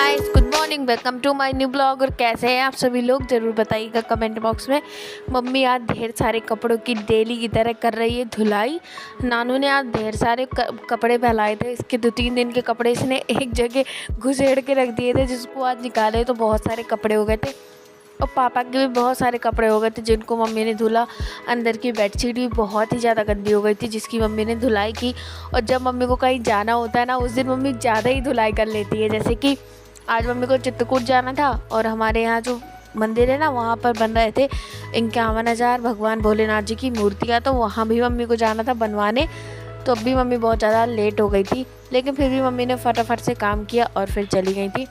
Guys, good morning, welcome to my new blog. और कैसे हैं आप सभी लोग, ज़रूर बताइएगा कमेंट बॉक्स में। मम्मी आज ढेर सारे कपड़ों की डेली की तरह कर रही है धुलाई। नानू ने आज ढेर सारे कपड़े फैलाए थे। इसके 2-3 दिन के कपड़े इसने एक जगह घुसेड़ के रख दिए थे, जिसको आज निकाले तो बहुत सारे कपड़े हो गए थे। और पापा के भी बहुत सारे कपड़े हो गए थे जिनको मम्मी ने धुला। अंदर की बेडशीट भी बहुत ही ज़्यादा गंदी हो गई थी, जिसकी मम्मी ने धुलाई की। और जब मम्मी को कहीं जाना होता है ना, उस दिन मम्मी ज़्यादा ही धुलाई कर लेती है। जैसे कि आज मम्मी को चित्रकूट जाना था, और हमारे यहाँ जो मंदिर है ना, वहाँ पर बन रहे थे 51,000 भगवान भोलेनाथ जी की मूर्तियाँ। तो वहाँ भी मम्मी को जाना था बनवाने। तो अब भी मम्मी बहुत ज़्यादा लेट हो गई थी, लेकिन फिर भी मम्मी ने फटाफट से काम किया और फिर चली गई थी।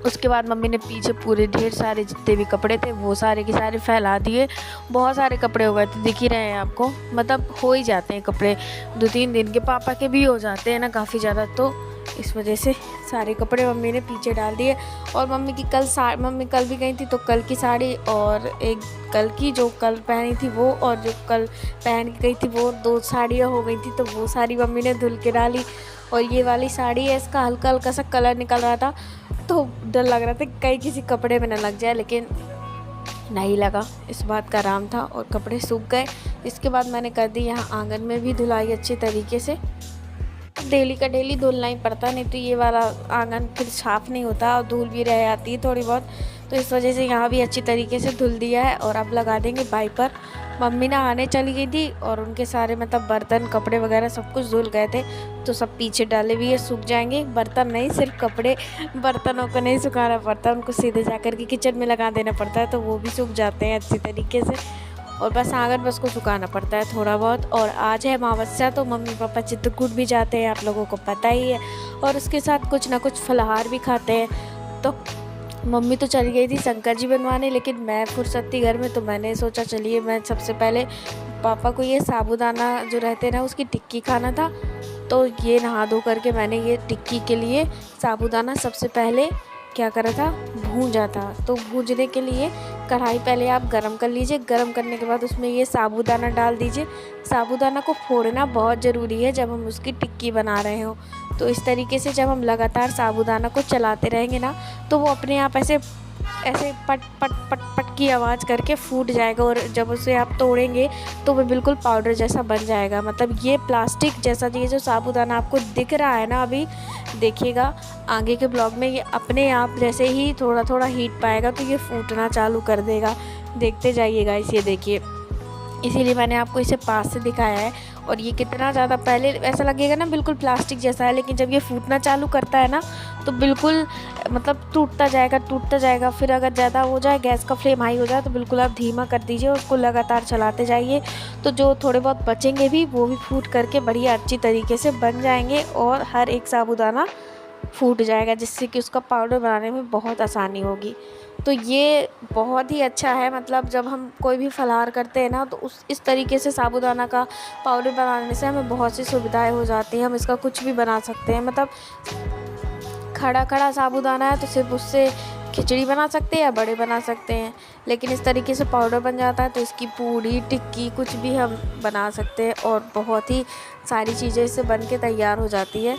उसके बाद मम्मी ने पीछे पूरे ढेर सारे जितने भी कपड़े थे वो सारे के सारे फैला दिए। बहुत सारे कपड़े हो गए थे, दिख ही रहे हैं आपको। मतलब हो ही जाते हैं कपड़े 2-3 दिन के, पापा के भी हो जाते हैं ना काफ़ी ज़्यादा। तो इस वजह से सारे कपड़े मम्मी ने पीछे डाल दिए। और मम्मी मम्मी कल भी गई थी, तो कल की साड़ी और एक कल की जो कल पहनी थी वो, और जो कल पहन के गई थी वो, 2 साड़ियाँ हो गई थी। तो वो साड़ी मम्मी ने धुल के डाली। और ये वाली साड़ी है, इसका हल्का हल्का सा कलर निकल रहा था, तो डर लग रहा था कहीं किसी कपड़े में न लग जाए, लेकिन नहीं लगा। इस बात का आराम था और कपड़े सूख गए। इसके बाद मैंने कर दी यहाँ आंगन में भी धुलाई अच्छे तरीके से। डेली का डेली धुलना ही पड़ता, नहीं तो ये वाला आंगन फिर साफ़ नहीं होता और धूल भी रह जाती है थोड़ी बहुत। तो इस वजह से यहाँ भी अच्छी तरीके से धुल दिया है। और अब लगा देंगे वाइपर। मम्मी नहाने चली गई थी और उनके सारे मतलब बर्तन कपड़े वगैरह सब कुछ धुल गए थे, तो सब पीछे डाले भी है, सूख जाएंगे। बर्तन नहीं, सिर्फ कपड़े। बर्तनों को नहीं सुखाना पड़ता, उनको सीधे जाकर के किचन में लगा देना पड़ता है, तो वो भी सूख जाते हैं अच्छी तरीके से। और बस आंगन बस को सुखाना पड़ता है थोड़ा बहुत। और आज है अमावस्या, तो मम्मी पापा चित्रकूट भी जाते हैं, आप लोगों को पता ही है। और उसके साथ कुछ ना कुछ फलाहार भी खाते हैं। तो मम्मी तो चली गई थी शंकर जी बनवाने, लेकिन मैं फुर्सत थी घर में, तो मैंने सोचा चलिए मैं सबसे पहले पापा को ये साबूदाना जो रहते हैं ना, उसकी टिक्की खाना था। तो ये नहा धो करके मैंने ये टिक्की के लिए साबूदाना सबसे पहले क्या करा था, भूंजा था। तो भूंजने के लिए कढ़ाई पहले आप गरम कर लीजिए। गरम करने के बाद उसमें ये साबूदाना डाल दीजिए। साबूदाना को फोड़ना बहुत ज़रूरी है जब हम उसकी टिक्की बना रहे हो। तो इस तरीके से जब हम लगातार साबूदाना को चलाते रहेंगे ना, तो वो अपने आप ऐसे पट पट पट पट की आवाज़ करके फूट जाएगा। और जब उसे आप तोड़ेंगे तो वो बिल्कुल पाउडर जैसा बन जाएगा। मतलब ये प्लास्टिक जैसा, ये जो साबूदाना आपको दिख रहा है ना, अभी देखिएगा आगे के ब्लॉग में, ये अपने आप जैसे ही थोड़ा थोड़ा हीट पाएगा तो ये फूटना चालू कर देगा। देखते जाइएगा इसे, देखिए। इसीलिए मैंने आपको इसे पास से दिखाया है। और ये कितना ज़्यादा, पहले ऐसा लगेगा ना बिल्कुल प्लास्टिक जैसा है, लेकिन जब ये फूटना चालू करता है ना, तो बिल्कुल मतलब टूटता जाएगा। फिर अगर ज़्यादा हो जाए, गैस का फ्लेम हाई हो जाए, तो बिल्कुल आप धीमा कर दीजिए, उसको लगातार चलाते जाइए। तो जो थोड़े बहुत बचेंगे भी, वो भी फूट करके बढ़िया अच्छी तरीके से बन जाएंगे। और हर एक साबूदाना फूट जाएगा, जिससे कि उसका पाउडर बनाने में बहुत आसानी होगी। तो ये बहुत ही अच्छा है। मतलब जब हम कोई भी फलाहार करते हैं ना, तो इस तरीके से साबूदाना का पाउडर बनाने से हमें बहुत सी सुविधाएं हो जाती हैं। हम इसका कुछ भी बना सकते हैं। मतलब खड़ा साबूदाना है तो सिर्फ उससे खिचड़ी बना सकते हैं या बड़े बना सकते हैं, लेकिन इस तरीके से पाउडर बन जाता है तो इसकी पूड़ी टिक्की कुछ भी हम बना सकते हैं। और बहुत ही सारी चीज़ें इससे बन के तैयार हो जाती है।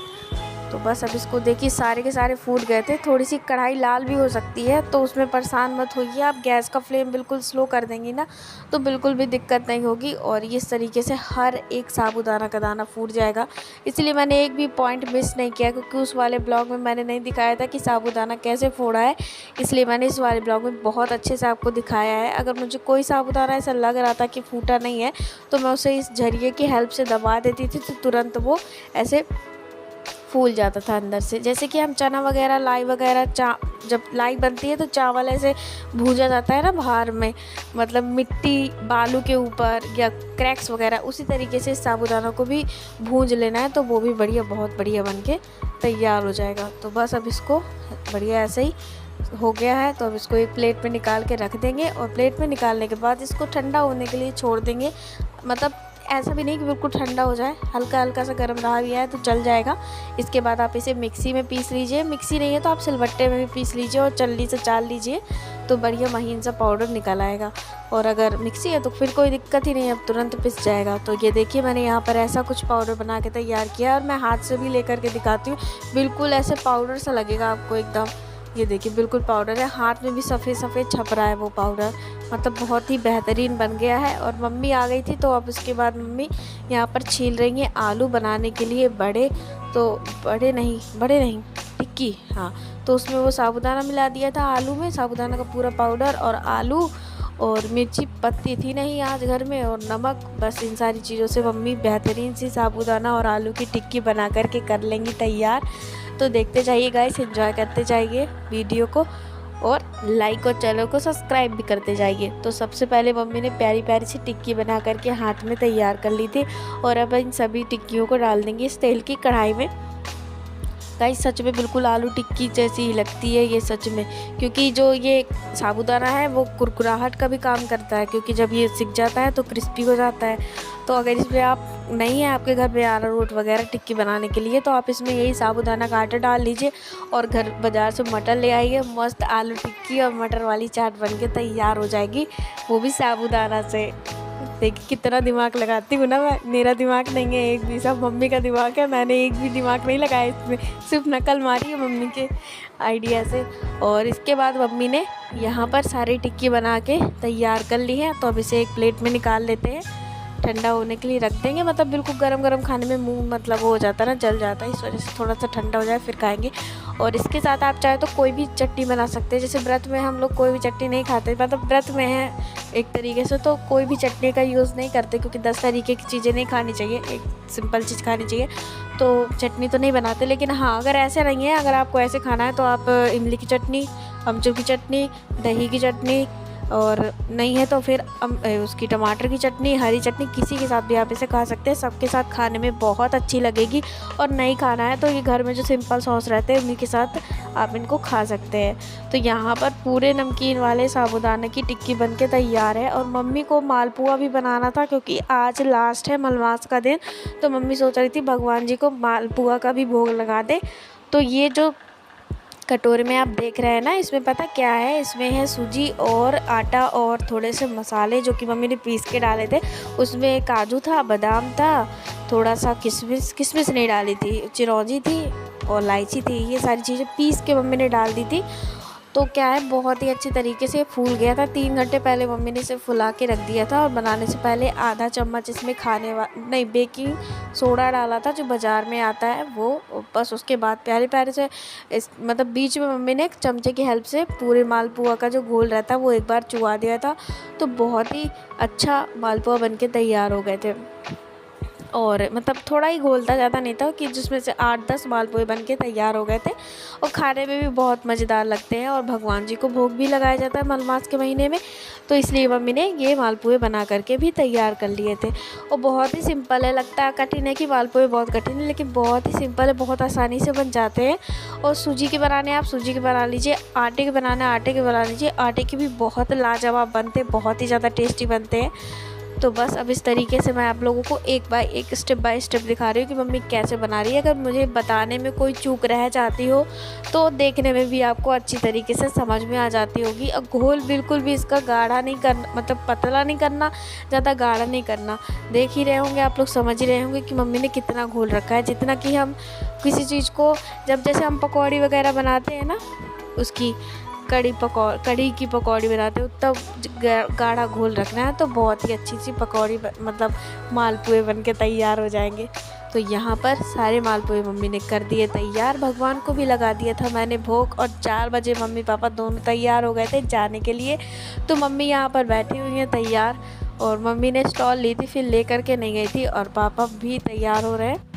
तो बस अब इसको देखिए, सारे के सारे फूट गए थे। थोड़ी सी कढ़ाई लाल भी हो सकती है, तो उसमें परेशान मत होइए। आप गैस का फ्लेम बिल्कुल स्लो कर देंगी ना, तो बिल्कुल भी दिक्कत नहीं होगी। और इस तरीके से हर एक साबूदाना का दाना फूट जाएगा। इसलिए मैंने एक भी पॉइंट मिस नहीं किया, क्योंकि उस वाले ब्लॉग में मैंने नहीं दिखाया था कि साबूदाना कैसे फोड़ा है। इसलिए मैंने इस वाले ब्लॉग में बहुत अच्छे से आपको दिखाया है। अगर मुझे कोई साबूदाना ऐसा लग रहा था कि फूटा नहीं है, तो मैं उसे इस झरिये की हेल्प से दबा देती थी, तो तुरंत वो ऐसे फूल जाता था अंदर से। जैसे कि हम चना वगैरह, लाई वगैरह, जब लाई बनती है तो चावल ऐसे भूजा जाता है ना बाहर में, मतलब मिट्टी बालू के ऊपर या क्रैक्स वगैरह, उसी तरीके से साबूदाना को भी भूंज लेना है, तो वो भी बढ़िया, बहुत बढ़िया बन के तैयार हो जाएगा। तो बस अब इसको बढ़िया ऐसे ही हो गया है, तो अब इसको एक प्लेट में निकाल के रख देंगे। और प्लेट में निकालने के बाद इसको ठंडा होने के लिए छोड़ देंगे। मतलब ऐसा भी नहीं कि बिल्कुल ठंडा हो जाए, हल्का हल्का सा गर्म रहा भी है तो चल जाएगा। इसके बाद आप इसे मिक्सी में पीस लीजिए, मिक्सी नहीं है तो आप सिलबट्टे में भी पीस लीजिए और चल्ली से चाल लीजिए तो बढ़िया महीन सा पाउडर निकल आएगा। और अगर मिक्सी है तो फिर कोई दिक्कत ही नहीं, अब तुरंत पिस जाएगा। तो ये देखिए मैंने यहाँ पर ऐसा कुछ पाउडर बना के तैयार किया और मैं हाथ से भी लेकर के दिखाती हूँ, बिल्कुल ऐसे पाउडर सा लगेगा आपको एकदम। ये देखिए बिल्कुल पाउडर है, हाथ में भी सफ़ेद सफ़ेद छप रहा है वो पाउडर, मतलब बहुत ही बेहतरीन बन गया है। और मम्मी आ गई थी तो अब उसके बाद मम्मी यहाँ पर छील रही हैं आलू बनाने के लिए बड़े, तो बड़े नहीं टिक्की, हाँ। तो उसमें वो साबूदाना मिला दिया था आलू में, साबूदाना का पूरा पाउडर और आलू और मिर्ची पत्ती थी नहीं आज घर में और नमक, बस इन सारी चीज़ों से मम्मी बेहतरीन सी साबूदाना और आलू की टिक्की बना करके कर लेंगी तैयार। तो देखते जाइए गाइस, एंजॉय करते जाइए वीडियो को और लाइक और चैनल को सब्सक्राइब भी करते जाइए। तो सबसे पहले मम्मी ने प्यारी प्यारी सी टिक्की बना करके हाथ में तैयार कर ली थी और अब इन सभी टिक्कियों को डाल देंगे इस तेल की कढ़ाई में। गाइस सच में बिल्कुल आलू टिक्की जैसी ही लगती है ये सच में, क्योंकि जो ये साबूदाना है वो कुरकुराहट का भी काम करता है, क्योंकि जब ये सिक जाता है तो क्रिस्पी हो जाता है। तो अगर इसमें आप नहीं है आपके घर में अरारोट वगैरह टिक्की बनाने के लिए तो आप इसमें यही साबूदाना का आटा डाल लीजिए और घर बाज़ार से मटर ले आइए, मस्त आलू टिक्की और मटर वाली चाट बन के तैयार हो जाएगी, वो भी साबूदाना से। देखिए कितना दिमाग लगाती हूँ ना मैं, मेरा दिमाग नहीं है एक भी, सब मम्मी का दिमाग है, मैंने एक भी दिमाग नहीं लगाया इसमें, सिर्फ नकल मारी है मम्मी के आइडिया से। और इसके बाद मम्मी ने यहाँ पर सारी टिक्की बना के तैयार कर ली है। तो अब इसे एक प्लेट में निकाल लेते हैं, ठंडा होने के लिए रख देंगे, मतलब बिल्कुल गरम गरम खाने में मुंह मतलब वो हो जाता है ना, जल जाता है, इस वजह से थोड़ा सा ठंडा हो जाए फिर खाएंगे। और इसके साथ आप चाहे तो कोई भी चटनी बना सकते हैं, जैसे व्रत में हम लोग कोई भी चटनी नहीं खाते, मतलब व्रत में है एक तरीके से तो कोई भी चटनी का यूज़ नहीं करते, क्योंकि 10 तरीके की चीज़ें नहीं खानी चाहिए, एक सिंपल चीज़ खानी चाहिए, तो चटनी तो नहीं बनाते। लेकिन हाँ अगर ऐसे नहीं है, अगर आपको ऐसे खाना है तो आप इमली की चटनी, अमचूर की चटनी, दही की चटनी, और नहीं है तो फिर उसकी टमाटर की चटनी, हरी चटनी, किसी के साथ भी आप इसे खा सकते हैं, सबके साथ खाने में बहुत अच्छी लगेगी। और नहीं खाना है तो ये घर में जो सिंपल सॉस रहते हैं उन्हीं के साथ आप इनको खा सकते हैं। तो यहाँ पर पूरे नमकीन वाले साबूदाने की टिक्की बनके तैयार है। और मम्मी को मालपुआ भी बनाना था, क्योंकि आज लास्ट है मलमास का दिन, तो मम्मी सोच रही थी भगवान जी को मालपुआ का भी भोग लगा दे। तो ये जो कटोरे में आप देख रहे हैं ना, इसमें पता क्या है, इसमें है सूजी और आटा और थोड़े से मसाले जो कि मम्मी ने पीस के डाले थे। उसमें काजू था, बादाम था, थोड़ा सा किशमिश नहीं डाली थी, चिरौंजी थी और इलायची थी, ये सारी चीज़ें पीस के मम्मी ने डाल दी थी। तो क्या है बहुत ही अच्छी तरीके से फूल गया था। 3 घंटे पहले मम्मी ने इसे फुला के रख दिया था और बनाने से पहले आधा चम्मच इसमें बेकिंग सोडा डाला था जो बाज़ार में आता है वो, बस उसके बाद प्यारे प्यारे से मतलब बीच में मम्मी ने एक चमचे की हेल्प से पूरे मालपुआ का जो घोल रहता है वो एक बार चुआ दिया था। तो बहुत ही अच्छा मालपुआ बन के तैयार हो गए थे, और मतलब थोड़ा ही घोल था, ज़्यादा नहीं था, कि जिसमें से 8-10 मालपुए बन के तैयार हो गए थे। और खाने में भी बहुत मज़ेदार लगते हैं और भगवान जी को भोग भी लगाया जाता है मलमास के महीने में, तो इसलिए मम्मी ने ये मालपुए बना करके भी तैयार कर लिए थे। और बहुत ही सिंपल है, लगता है कठिन है कि मालपुए बहुत कठिन है, लेकिन बहुत ही सिंपल है, बहुत आसानी से बन जाते हैं। और सूजी के बनाने आप सूजी के बना लीजिए, आटे के बनाने आटे के बना लीजिए, आटे के भी बहुत लाजवाब बनते हैं, बहुत ही ज़्यादा टेस्टी बनते हैं। तो बस अब इस तरीके से मैं आप लोगों को स्टेप बाय स्टेप दिखा रही हूँ कि मम्मी कैसे बना रही है। अगर मुझे बताने में कोई चूक रह जाती हो तो देखने में भी आपको अच्छी तरीके से समझ में आ जाती होगी। और घोल बिल्कुल भी इसका गाढ़ा नहीं करना, मतलब पतला नहीं करना, ज़्यादा गाढ़ा नहीं करना। देख ही रहे होंगे आप लोग, समझ ही रहे होंगे कि मम्मी ने कितना घोल रखा है, जितना कि हम किसी चीज़ को जैसे हम पकौड़ी वगैरह बनाते हैं ना, उसकी कड़ी की पकौड़ी बनाते हो तब गाढ़ा घोल रखना है, तो बहुत ही अच्छी सी पकौड़ी मतलब मालपुए बन के तैयार हो जाएंगे। तो यहाँ पर सारे मालपुए मम्मी ने कर दिए तैयार, भगवान को भी लगा दिया था मैंने भोग। और 4 बजे मम्मी पापा दोनों तैयार हो गए थे जाने के लिए। तो मम्मी यहाँ पर बैठी हुई हैं तैयार, और मम्मी ने स्टॉल ली थी फिर ले करके नहीं गई थी, और पापा भी तैयार हो रहे हैं।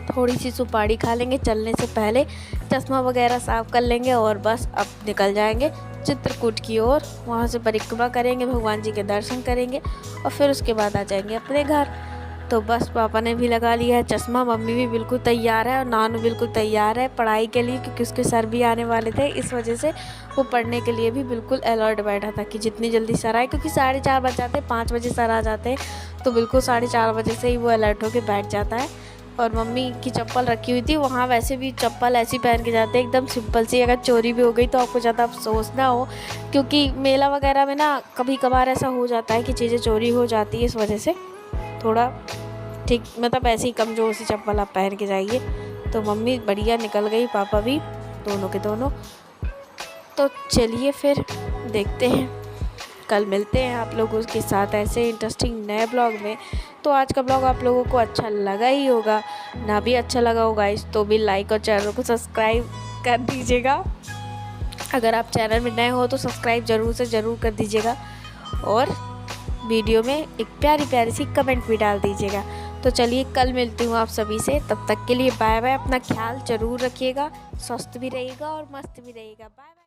थोड़ी सी सुपारी खा लेंगे चलने से पहले, चश्मा वगैरह साफ़ कर लेंगे और बस अब निकल जाएंगे चित्रकूट की ओर। वहाँ से परिक्रमा करेंगे, भगवान जी के दर्शन करेंगे और फिर उसके बाद आ जाएंगे अपने घर। तो बस पापा ने भी लगा लिया है चश्मा, मम्मी भी बिल्कुल तैयार है और नानू बिल्कुल तैयार है पढ़ाई के लिए, क्योंकि उसके सर भी आने वाले थे। इस वजह से वो पढ़ने के लिए भी बिल्कुल अलर्ट बैठा था कि जितनी जल्दी सर आए, क्योंकि 4:30 बज जाते, 5 बजे सर आ जाते हैं, तो बिल्कुल 4:30 बजे से ही वो अलर्ट होकर बैठ जाता है। और मम्मी की चप्पल रखी हुई थी वहाँ, वैसे भी चप्पल ऐसी पहन के जाते हैं एकदम सिंपल सी, अगर चोरी भी हो गई तो आपको ज़्यादा अफसोस ना हो, क्योंकि मेला वगैरह में ना कभी कभार ऐसा हो जाता है कि चीज़ें चोरी हो जाती है। इस वजह से थोड़ा ठीक मतलब ऐसे ही कमज़ोर सी चप्पल आप पहन के जाइए। तो मम्मी बढ़िया निकल गई, पापा भी, दोनों के दोनों। तो चलिए फिर देखते हैं, कल मिलते हैं आप लोगों के साथ ऐसे इंटरेस्टिंग नए ब्लॉग में। तो आज का ब्लॉग आप लोगों को अच्छा लगा ही होगा, ना भी अच्छा लगा होगा इस तो भी लाइक और चैनल को सब्सक्राइब कर दीजिएगा। अगर आप चैनल में नए हो तो सब्सक्राइब ज़रूर से ज़रूर कर दीजिएगा, और वीडियो में एक प्यारी प्यारी सी कमेंट भी डाल दीजिएगा। तो चलिए कल मिलती हूँ आप सभी से, तब तक के लिए बाय बाय। अपना ख्याल ज़रूर रखिएगा, स्वस्थ भी रहिएगा और मस्त भी रहिएगा। Bye bye.